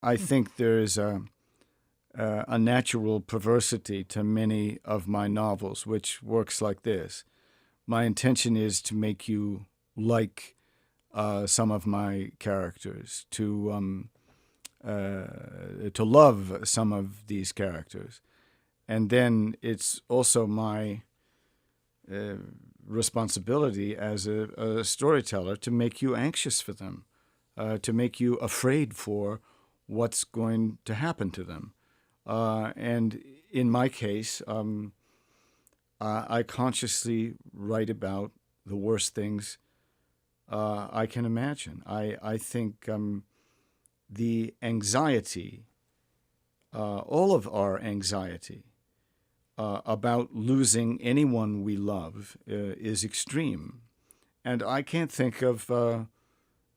I think there is a natural perversity to many of my novels, which works like this. My intention is to make you like some of my characters, to love some of these characters, and then it's also my uh, responsibility as a storyteller to make you anxious for them, to make you afraid for what's going to happen to them. And in my case, I consciously write about the worst things I can imagine. I think the anxiety, all of our anxiety about losing anyone we love is extreme. And I can't think of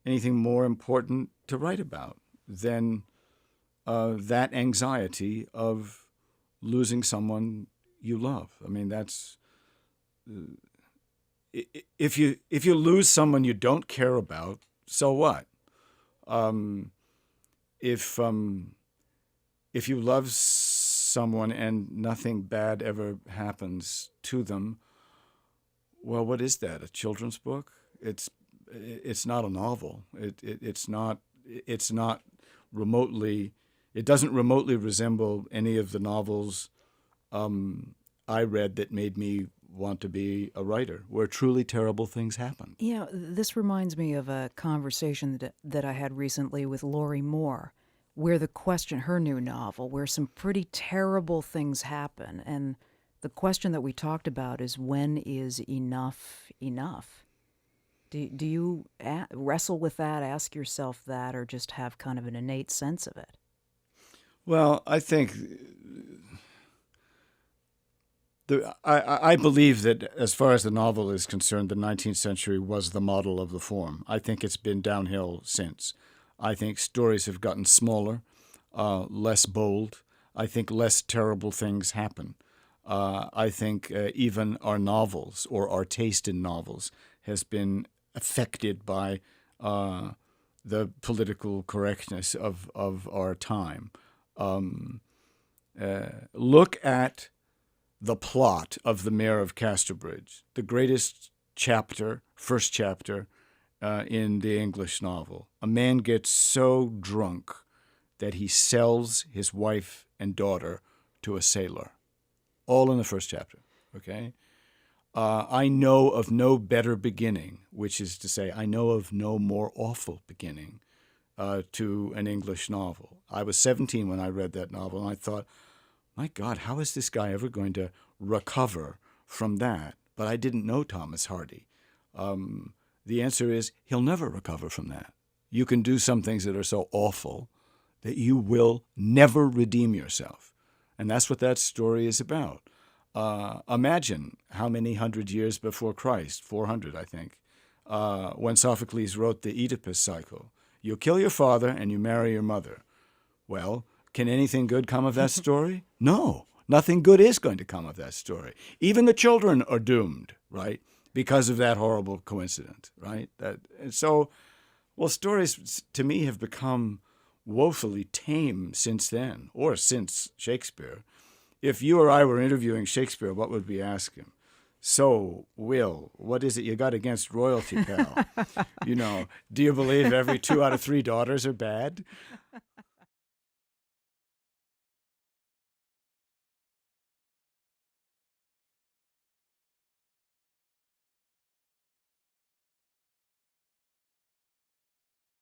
anything more important to write about than that anxiety of losing someone you love. I mean, that's if you lose someone you don't care about, so what? Um, if if you love someone and nothing bad ever happens to them, well, what is that? A children's book? It's not a novel. It's not remotely. It doesn't remotely resemble any of the novels I read that made me want to be a writer, where truly terrible things happen. Yeah, this reminds me of a conversation that I had recently with Lori Moore, where the question, her new novel, where some pretty terrible things happen. And the question that we talked about is, when is enough enough? Do you wrestle with that, ask yourself that, or just have kind of an innate sense of it? Well, I think I believe that as far as the novel is concerned, the 19th century was the model of the form. I think it's been downhill since. I think stories have gotten smaller, less bold. I think less terrible things happen. I think even our novels or our taste in novels has been affected by the political correctness of our time. Um, Look at the plot of The Mayor of Casterbridge, the greatest chapter, first chapter in the English novel. A man gets so drunk that he sells his wife and daughter to a sailor, all in the first chapter. Okay? I know of no better beginning, which is to say, I know of no more awful beginning to an English novel. I was 17 when I read that novel, and I thought, my God, how is this guy ever going to recover from that? But I didn't know Thomas Hardy. The answer is he'll never recover from that. You can do some things that are so awful that you will never redeem yourself. And that's what that story is about. Imagine how many hundred years before Christ, 400, I think, when Sophocles wrote the Oedipus cycle. You kill your father and you marry your mother. Well, can anything good come of that story? No, nothing good is going to come of that story. Even the children are doomed, right? Because of that horrible coincidence, right? And so, well, stories to me have become woefully tame since then, or since Shakespeare. If you or I were interviewing Shakespeare, what would we ask him? So, Will, what is it you got against royalty, pal? Do you believe every 2 out of 3 daughters are bad?